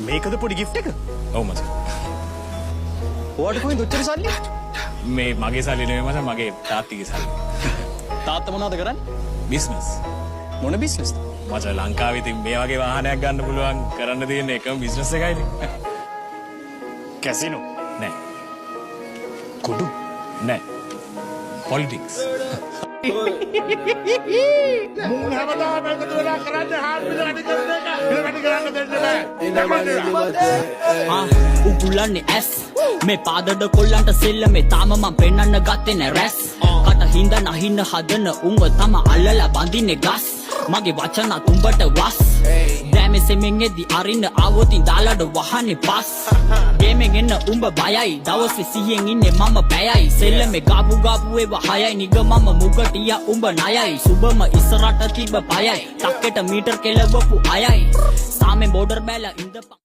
මේකද පොඩි gift එක? ඔව් මචං. ඔයාට කොහෙන්ද ඔච්චර සල්ලි? මේ මගේ සල්ලි නෙවෙයි මචං මගේ තාත්තිගේ සල්ලි. තාත්තා මොනවද කරන්නේ? බිස්නස්. මොන බිස්නස්? මචං ලංකාවේ ඉතින් මේ වගේ වාහනයක් ගන්න පුළුවන් කරන්න තියෙන එකම බිස්නස් එකයිනේ. කැසිනෝ. නෑ. කුඩු. නෑ. පොලිටික්ස්. මුන් හැමදාම එකතු වෙලා කරන්නේ හාල්පිට වැඩි කරන එක. ඉතින් වැඩි කරන්න දෙන්න බෑ. උගුලන්නේ ඇස් මේ පාදඩ කොල්ලන්ට සෙල්ල මේ තාම මං පෙන්නන්න ගත්තේ නෑ රැස් කට හින්ද නහින්න හදන උඹ තම අල්ලලා බඳින්නේ ගස් මගේ වචන තුඹට වස් දැමෙ සෙමෙන් එද්දි අරින්න ආවොතින් දාලඩ වහන්නේ පස් ගේමෙන් එන්න උඹ බයයි දවසේ 100න් ඉන්නේ මම පැයයි සෙල්ල මේ ගාපු ඒව හයයි නිග මම මුගටිය උඹ ණයයි සුබම ඉස්සරට තිබ්බ පයයි ටක්කෙට මීටර් කෙලවපු අයයි සාමෙන් බෝඩර් බැල ඉඳපන්